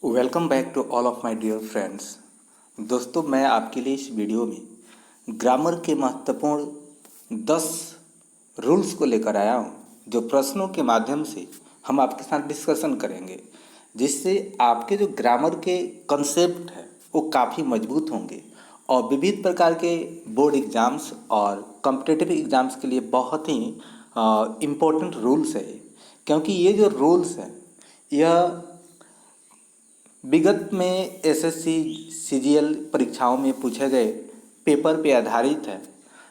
Welcome back to all of my dear friends. दोस्तों, मैं आपके लिए इस वीडियो में ग्रामर के महत्वपूर्ण 10 रूल्स को लेकर आया हूँ, जो प्रश्नों के माध्यम से हम आपके साथ डिस्कशन करेंगे, जिससे आपके जो ग्रामर के कंसेप्ट हैं वो काफ़ी मजबूत होंगे और विविध प्रकार के बोर्ड एग्ज़ाम्स और कॉम्पिटिटिव एग्ज़ाम्स के लिए बहुत ही इम्पोर्टेंट रूल्स है। क्योंकि ये जो रूल्स हैं यह विगत में एसएससी सीजीएल परीक्षाओं में पूछे गए पेपर पे आधारित है।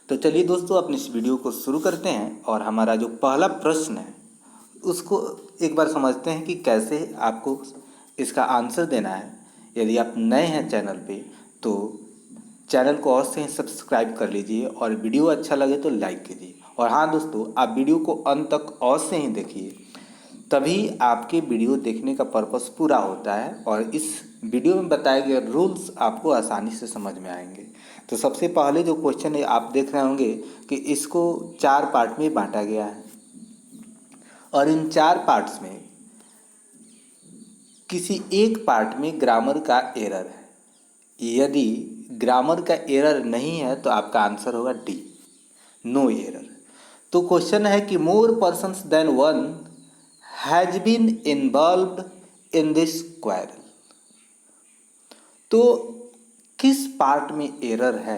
तो चलिए दोस्तों, अपनी इस वीडियो को शुरू करते हैं और हमारा जो पहला प्रश्न है उसको एक बार समझते हैं कि कैसे आपको इसका आंसर देना है। यदि आप नए हैं चैनल पे तो चैनल को अवश्य ही सब्सक्राइब कर लीजिए और वीडियो अच्छा लगे तो लाइक कीजिए। और हाँ दोस्तों, आप वीडियो को अंत तक अवश्य ही देखिए, तभी आपके वीडियो देखने का पर्पस पूरा होता है और इस वीडियो में बताए गए रूल्स आपको आसानी से समझ में आएंगे। तो सबसे पहले जो क्वेश्चन है आप देख रहे होंगे कि इसको 4 पार्ट में बांटा गया है और इन 4 पार्ट्स में किसी एक पार्ट में ग्रामर का एरर है। यदि ग्रामर का एरर नहीं है तो आपका आंसर होगा डी, नो एरर। तो क्वेश्चन है कि more persons than one has been involved in this quarrel. तो किस पार्ट में एरर है?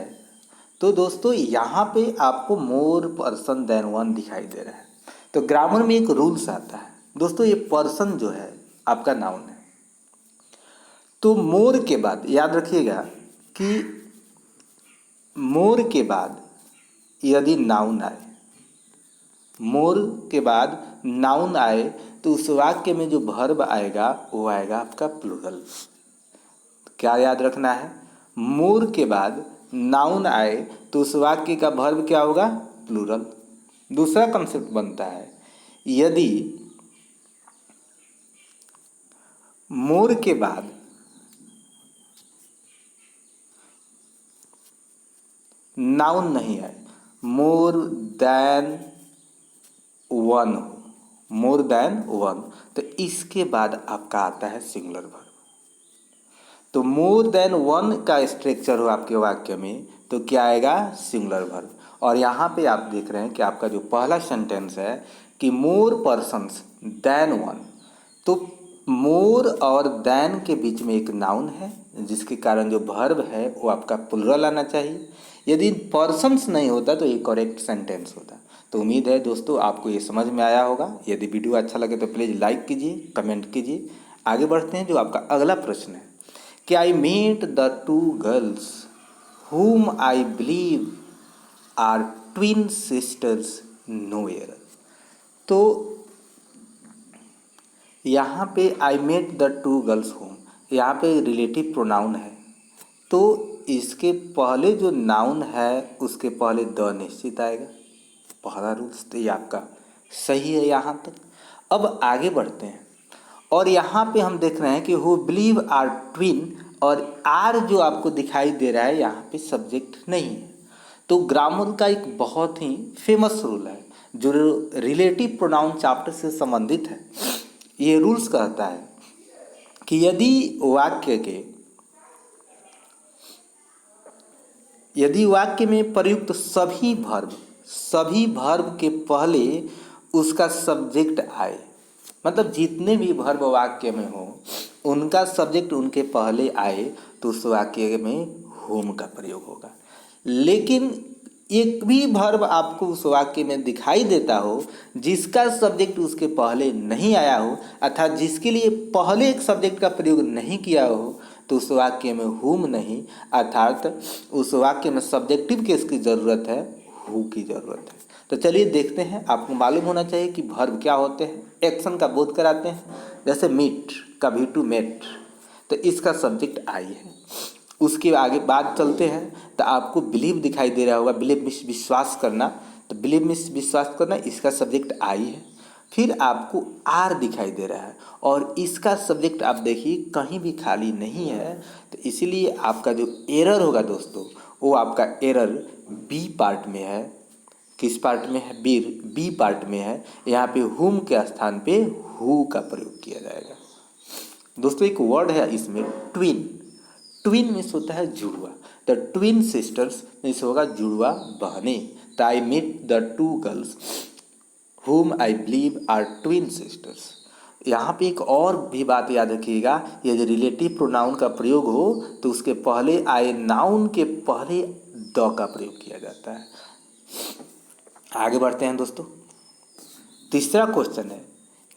तो दोस्तों, यहाँ पे आपको मोर पर्सन देन वन दिखाई दे रहा है। तो ग्रामर में एक रूल्स आता है दोस्तों, ये पर्सन जो है आपका नाउन है। तो मोर के बाद याद रखिएगा कि मोर के बाद यदि नाउन आए, मोर के बाद नाउन आए तो उस वाक्य में जो वर्ब आएगा वो आएगा आपका प्लूरल। क्या याद रखना है? मोर के बाद नाउन आए तो उस वाक्य का वर्ब क्या होगा? प्लूरल। दूसरा कंसेप्ट बनता है, यदि मोर के बाद नाउन नहीं आए, मोर देन वन हो, मोर देन वन, तो इसके बाद आपका आता है सिंगुलर वर्ब। तो मोर देन वन का स्ट्रक्चर हो आपके वाक्य में तो क्या आएगा? Singular verb. और यहाँ पे आप देख रहे हैं कि आपका जो पहला सेंटेंस है कि मोर पर्सन्स देन वन, तो मोर और देन के बीच में एक नाउन है, जिसके कारण जो वर्ब है वो आपका प्लुरल आना चाहिए। यदि पर्सन्स नहीं होता तो ये करेक्ट सेंटेंस होता। तो उम्मीद है दोस्तों आपको ये समझ में आया होगा। यदि वीडियो अच्छा लगे तो प्लीज़ लाइक कीजिए, कमेंट कीजिए। आगे बढ़ते हैं, जो आपका अगला प्रश्न है कि I meet the 2 girls whom I believe are twin sisters, no error। तो यहाँ पे I met the 2 girls whom, यहाँ पे रिलेटिव प्रोनाउन है, तो इसके पहले जो नाउन है उसके पहले द निश्चित आएगा। पहला रूल्स तो ये आपका सही है यहाँ तक। अब आगे बढ़ते हैं और यहाँ पे हम देख रहे हैं कि हु बिलीव आर ट्विन, और आर जो आपको दिखाई दे रहा है यहाँ पे सब्जेक्ट नहीं है। तो ग्रामर का एक बहुत ही फेमस रूल है जो रिलेटिव प्रोनाउन चैप्टर से संबंधित है। ये रूल्स कहता है कि यदि वाक्य में प्रयुक्त सभी वर्ब के पहले उसका सब्जेक्ट आए, मतलब जितने भी वर्ब वाक्य में हो उनका सब्जेक्ट उनके पहले आए तो उस वाक्य में होम का प्रयोग होगा। लेकिन एक भी वर्ब आपको उस वाक्य में दिखाई देता हो जिसका सब्जेक्ट उसके पहले नहीं आया हो, अर्थात जिसके लिए पहले एक सब्जेक्ट का प्रयोग नहीं किया हो, तो उस वाक्य में हुम नहीं, अर्थात उस वाक्य में सब्जेक्टिव केस की ज़रूरत है, हु की ज़रूरत है। तो चलिए देखते हैं। आपको मालूम होना चाहिए कि वर्ब क्या होते हैं, एक्शन का बोध कराते हैं। जैसे मीट का भी टू मेट, तो इसका सब्जेक्ट आई है। उसके आगे बात चलते हैं तो आपको बिलीव दिखाई दे रहा होगा, बिलीव मीन्स विश्वास करना, तो बिलीव मीन्स विश्वास करना, इसका सब्जेक्ट आई है। फिर आपको आर दिखाई दे रहा है और इसका सब्जेक्ट आप देखिए कहीं भी खाली नहीं है, तो इसीलिए आपका जो एरर होगा दोस्तों वो आपका एरर बी पार्ट में है। किस पार्ट में है? बी पार्ट में है। यहाँ पे हुम के स्थान पे हु का प्रयोग किया जाएगा। दोस्तों एक वर्ड है इसमें ट्विन। ट्विन मीन्स होता है जुड़वा। द ट्विन सिस्टर्स मीन्स होगा जुड़वा बहनें। The I meet the two girls whom I believe are twin sisters। यहाँ पे एक और भी बात याद रखिएगा, ये जो रिलेटिव प्रोनाउन का प्रयोग हो तो उसके पहले आए नाउन के पहले द का प्रयोग किया जाता है। आगे बढ़ते हैं दोस्तों। तीसरा क्वेश्चन है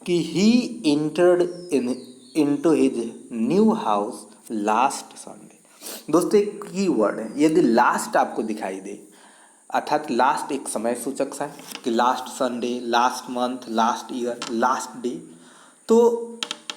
कि he entered into his new house last Sunday. दोस्तों एक की वर्ड है, यदि लास्ट आपको दिखाई दे अर्थात लास्ट एक समय सूचक है कि last Sunday, last month, last year, last day, तो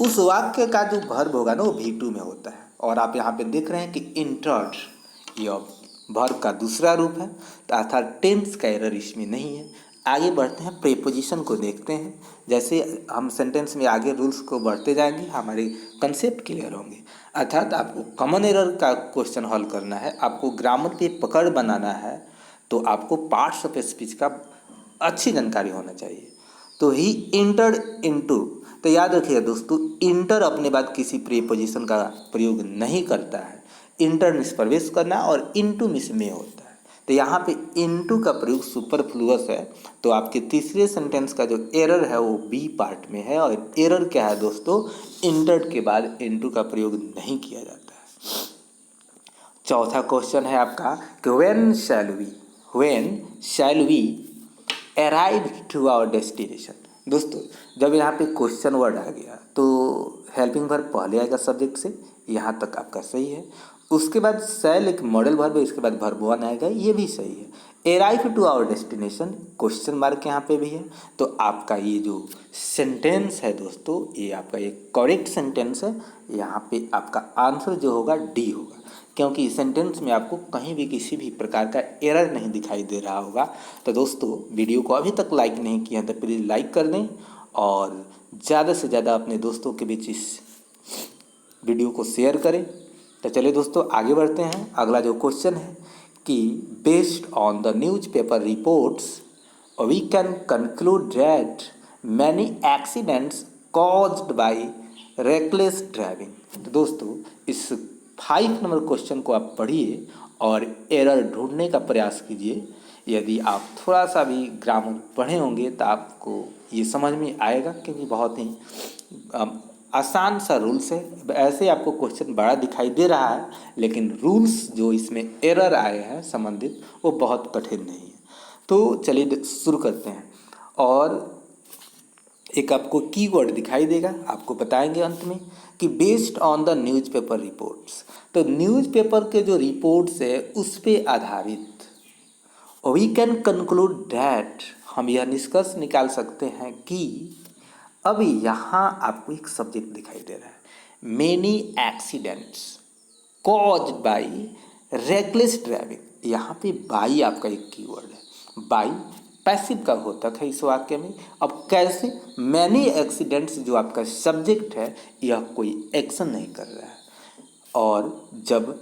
उस वाक्य का जो वर्ब होगा ना वो V2 में होता है। और आप यहाँ पे देख रहे हैं कि इंटर्ड यह वर्ब का दूसरा रूप है, तो अर्थात टेंस का एरर इसमें नहीं है। आगे बढ़ते हैं, प्रीपोजिशन को देखते हैं। जैसे हम सेंटेंस में आगे रूल्स को बढ़ते जाएंगे हमारे कंसेप्ट क्लियर होंगे। अर्थात आपको कॉमन एरर का क्वेश्चन हल करना है, आपको ग्रामर पे पकड़ बनाना है, तो आपको पार्ट्स ऑफ स्पीच का अच्छी जानकारी होना चाहिए। तो ही इंटर्ड इनटू, तो याद रखिएगा दोस्तों, इंटर अपने बाद किसी प्रीपोजिशन का प्रयोग नहीं करता है। इंटर मीन्स प्रवेश करना और इनटू मीन्स में होता है। तो यहाँ पे इनटू का प्रयोग सुपरफ्लुअस है। तो आपके तीसरे सेंटेंस का जो एरर है वो बी पार्ट में है। और एरर क्या है दोस्तों, इंटर्ड के बाद इनटू का प्रयोग नहीं किया जाता है। चौथा क्वेश्चन है आपका कि when shall we arrive to our destination। दोस्तों जब यहाँ पे क्वेश्चन वर्ड आ गया तो हेल्पिंग वर्ब पहले आएगा सब्जेक्ट से, यहाँ तक आपका सही है। उसके बाद शैल एक मॉडल वर्ब है, इसके बाद वर्ब वन आएगा, ये भी सही है। Arrive to our destination question mark यहाँ पे भी है। तो आपका ये जो सेंटेंस है दोस्तों, ये आपका एक करेक्ट सेंटेंस है। यहाँ पे आपका आंसर जो होगा डी होगा, क्योंकि सेंटेंस में आपको कहीं भी किसी भी प्रकार का एरर नहीं दिखाई दे रहा होगा। तो दोस्तों वीडियो को अभी तक लाइक नहीं किया तो प्लीज़ लाइक कर दें और ज़्यादा से ज़्यादा अपने दोस्तों के बीच इस वीडियो को शेयर करें। तो चलिए दोस्तों आगे बढ़ते हैं। अगला जो क्वेश्चन है कि based on the newspaper reports we can conclude that many accidents caused by reckless driving. तो दोस्तों इस 5 नंबर क्वेश्चन को आप पढ़िए और एरर ढूंढने का प्रयास कीजिए। यदि आप थोड़ा सा भी ग्रामर पढ़े होंगे तो आपको ये समझ में आएगा, क्योंकि बहुत ही आसान सा रूल्स है। ऐसे आपको क्वेश्चन बड़ा दिखाई दे रहा है, लेकिन रूल्स जो इसमें एरर आए हैं संबंधित वो बहुत कठिन नहीं है। तो चलिए शुरू करते हैं। और एक आपको कीवर्ड दिखाई देगा, आपको बताएंगे अंत में कि based on the newspaper reports. तो न्यूज़पेपर के जो रिपोर्ट्स है उस पे आधारित वी कैन कंक्लूड दैट, हम यह निष्कर्ष निकाल सकते हैं कि अभी यहाँ आपको एक सब्जेक्ट दिखाई दे रहा है, many accidents caused by reckless driving. यहाँ पे बाई आपका एक कीवर्ड है। बाई पैसिव का होता है इस वाक्य में। अब कैसे, मैनी एक्सीडेंट्स जो आपका सब्जेक्ट है यह कोई एक्शन नहीं कर रहा है, और जब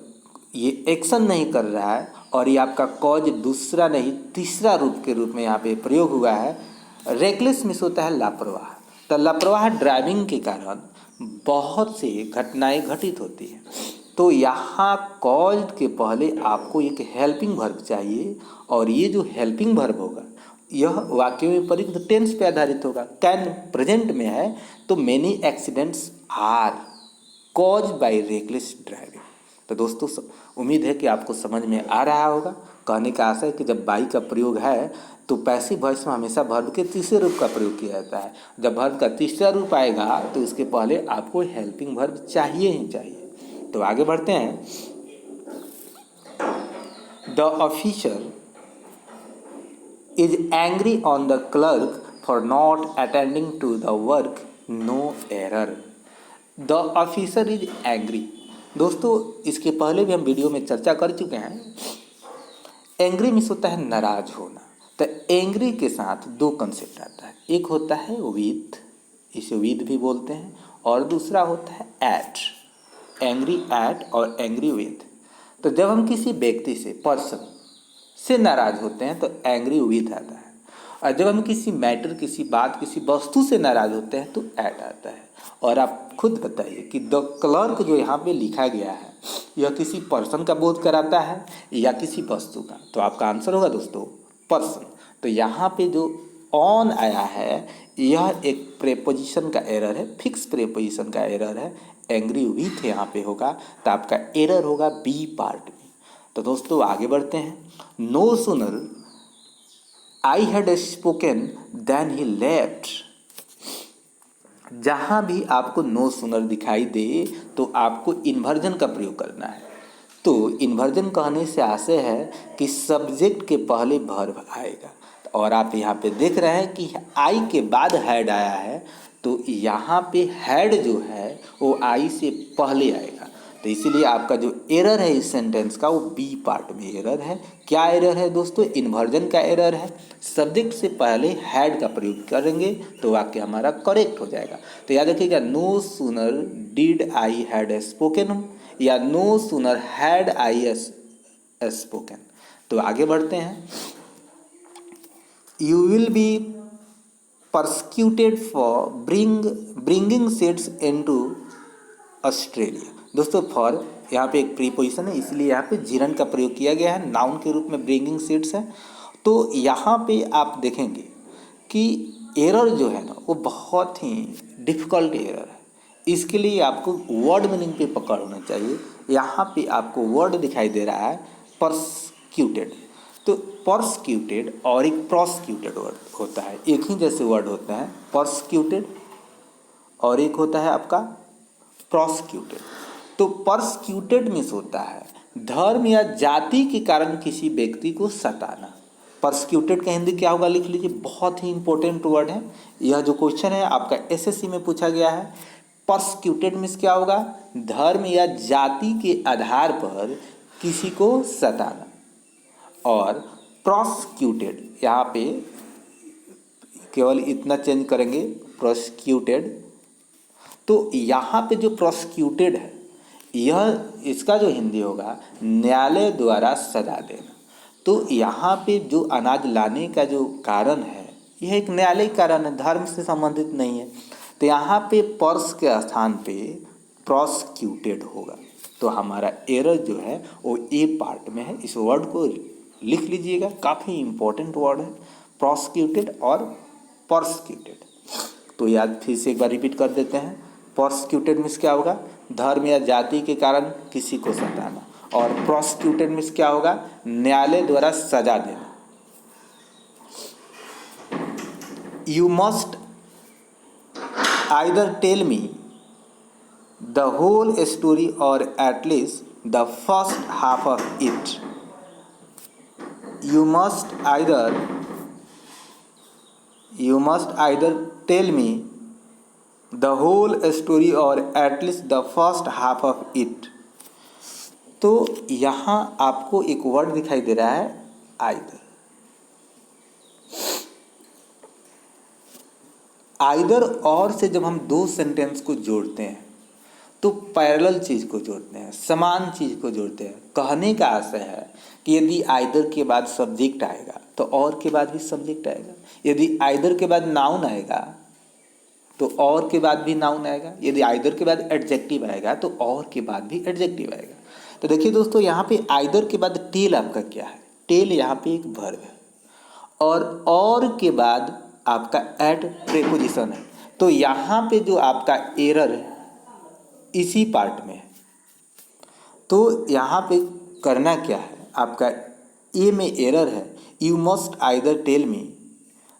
ये एक्शन नहीं कर रहा है और ये आपका कॉज दूसरा नहीं तीसरा रूप के रूप में यहाँ पे प्रयोग हुआ है। रेकलेस मिस होता है लापरवाह। तो लापरवाह ड्राइविंग के कारण बहुत सी घटनाएं घटित होती हैं। तो यहाँ कॉज के पहले आपको एक हेल्पिंग वर्ब चाहिए, और ये जो हेल्पिंग वर्ब होगा यह वाक्य में प्रयुक्त टेंस पे आधारित होगा। कैन प्रेजेंट में है तो many accidents are cause by reckless driving. तो दोस्तों उम्मीद है कि आपको समझ में आ रहा होगा। कहने का आशा है कि जब बाई का प्रयोग है तो पैसिव वॉइस में हमेशा वर्ब के तीसरे रूप का प्रयोग किया जाता है। जब वर्ब का तीसरा रूप आएगा तो उसके पहले आपको हेल्पिंग वर्ब चाहिए ही चाहिए। तो आगे बढ़ते हैं। The officer is angry on the clerk for not attending to the work, no error। The officer is angry। दोस्तों इसके पहले भी हम वीडियो में चर्चा कर चुके हैं। एंग्री मीन्स होता है नाराज होना। तो एंग्री के साथ दो कंसेप्ट आता है, एक होता है विद, इसे विद भी बोलते हैं, और दूसरा होता है एट, एंग्री एट और एंग्री विद। तो जब हम किसी व्यक्ति से पर्सन से नाराज होते हैं तो एंग्री विद आता है, और जब हम किसी मैटर, किसी बात, किसी वस्तु से नाराज होते हैं तो ऐड आता है। और आप खुद बताइए कि द क्लर्क जो यहाँ पे लिखा गया है यह किसी पर्सन का बोध कराता है या किसी वस्तु का? तो आपका आंसर होगा दोस्तों पर्सन। तो यहाँ पे जो ऑन आया है यह एक प्रेपोजिशन का एरर है, फिक्स प्रेपोजिशन का एरर है। एंग्री विथ यहाँ पे होगा तो आपका एरर होगा बी पार्ट में। तो दोस्तों आगे बढ़ते हैं। No sooner I had spoken then he left. जहाँ भी आपको नो सुनर दिखाई दे तो आपको इन्वर्जन का प्रयोग करना है। तो इन्वर्जन कहने से आशय है कि सब्जेक्ट के पहले वर्ब आएगा। और आप यहाँ पे देख रहे हैं कि आई के बाद हैड आया है, तो यहाँ पे हैड जो है वो आई से पहले आएगा। तो इसीलिए आपका जो एरर है इस सेंटेंस का वो बी पार्ट में एरर है। क्या एरर है दोस्तों? इन्वर्जन का एरर है। सब्जेक्ट से पहले हैड का प्रयोग करेंगे तो वाक्य हमारा करेक्ट हो जाएगा। तो याद रखिएगा, no sooner did I had spoken या no sooner had I spoken. तो आगे बढ़ते हैं। You will be persecuted for bringing seeds into Australia. दोस्तों फॉर यहाँ पे एक प्रीपोजिशन है, इसलिए यहाँ पे जीरन का प्रयोग किया गया है। नाउन के रूप में ब्रिंगिंग सीड्स है। तो यहाँ पे आप देखेंगे कि एरर जो है ना वो बहुत ही डिफ़िकल्ट एरर है। इसके लिए आपको वर्ड मीनिंग पे पकड़ होना चाहिए। यहाँ पे आपको वर्ड दिखाई दे रहा है परसिक्यूटेड। तो परसिक्यूटेड और एक प्रोसिक्यूटेड वर्ड होता है, एक ही जैसे वर्ड होते हैं, परसिक्यूटेड और एक होता है आपका प्रोसिक्यूटेड। तो परसिक्यूटेड मीन्स होता है धर्म या जाति के कारण किसी व्यक्ति को सताना। परसिक्यूटेड का हिंदी क्या होगा लिख लीजिए, बहुत ही इंपॉर्टेंट वर्ड है। यह जो क्वेश्चन है आपका एसएससी में पूछा गया है। परसिक्यूटेड मीन्स क्या होगा? धर्म या जाति के आधार पर किसी को सताना। और प्रोसिक्यूटेड यहाँ पे केवल इतना चेंज करेंगे, प्रोसिक्यूटेड। तो यहाँ पे जो प्रोसिक्यूटेड है यह इसका जो हिंदी होगा न्यायालय द्वारा सजा देना। तो यहाँ पे जो अनाज लाने का जो कारण है यह एक न्यायालयिक कारण है, धर्म से संबंधित नहीं है। तो यहाँ पे पर्स के स्थान पे प्रोसिक्यूटेड होगा। तो हमारा एरर जो है वो ए पार्ट में है। इस वर्ड को लिख लीजिएगा, काफ़ी इंपॉर्टेंट वर्ड है प्रोसिक्यूटेड और परसिक्यूटेड। तो याद फिर से एक बार रिपीट कर देते हैं। परसिक्यूटेड मीन्स क्या होगा? धर्म या जाति के कारण किसी को सताना। और प्रोसिक्यूटेड मीन्स क्या होगा? न्यायालय द्वारा सजा देना। You must either tell me the whole story और at least the first half of it. You must either tell me the whole story or at least the first half of it। तो यहाँ आपको एक वर्ड दिखाई दे रहा है either. Either और से जब हम दो सेंटेंस को जोड़ते हैं तो पैरेलल चीज़ को जोड़ते हैं, समान चीज़ को जोड़ते हैं। कहने का आशय है कि यदि आइदर के बाद सब्जेक्ट आएगा तो और के बाद भी सब्जेक्ट आएगा। यदि आइदर के बाद नाउन आएगा तो और के बाद भी नाउन आएगा। यदि आइदर के बाद एडजेक्टिव आएगा तो और के बाद भी एडजेक्टिव आएगा। तो देखिए दोस्तों, यहाँ पे आइदर के बाद टेल आपका क्या है? टेल यहाँ पे एक वर्ब है और के बाद आपका एड प्रेपोजिशन है। तो यहाँ पे जो आपका एरर है इसी पार्ट में है। तो यहाँ पे करना क्या है? आपका ए में एरर है, you must either tell me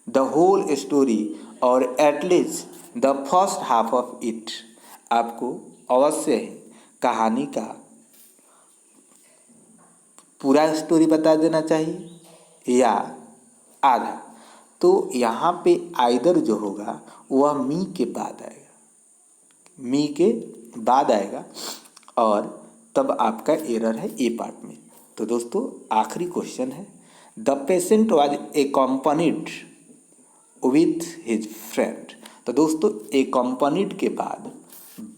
the whole story और at least the first half of it. आपको अवश्य ही कहानी का पूरा स्टोरी बता देना चाहिए या आधा। तो यहाँ पे आइदर जो होगा वह मी के बाद आएगा, मी के बाद आएगा और तब आपका एरर है ए पार्ट में। तो दोस्तों आखिरी क्वेश्चन है, the patient was accompanied with his friend. तो दोस्तों एक्कम्पनीड के बाद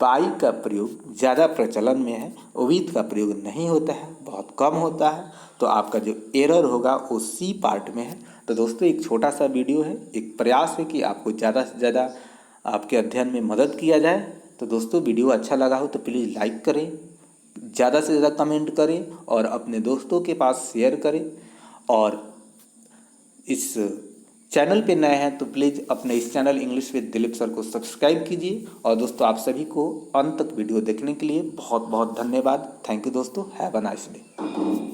बाई का प्रयोग ज़्यादा प्रचलन में है, विद का प्रयोग नहीं होता है, बहुत कम होता है। तो आपका जो एरर होगा वो सी पार्ट में है। तो दोस्तों एक छोटा सा वीडियो है, एक प्रयास है कि आपको ज़्यादा से ज़्यादा आपके अध्ययन में मदद किया जाए। तो दोस्तों वीडियो अच्छा लगा हो तो प्लीज़ लाइक करें, ज़्यादा से ज़्यादा कमेंट करें और अपने दोस्तों के पास शेयर करें। और इस चैनल पे नए हैं तो प्लीज़ अपने इस channel English with Dilip sir को सब्सक्राइब कीजिए। और दोस्तों आप सभी को अंत तक वीडियो देखने के लिए बहुत बहुत धन्यवाद। थैंक यू दोस्तों, हैव अ नाइस डे।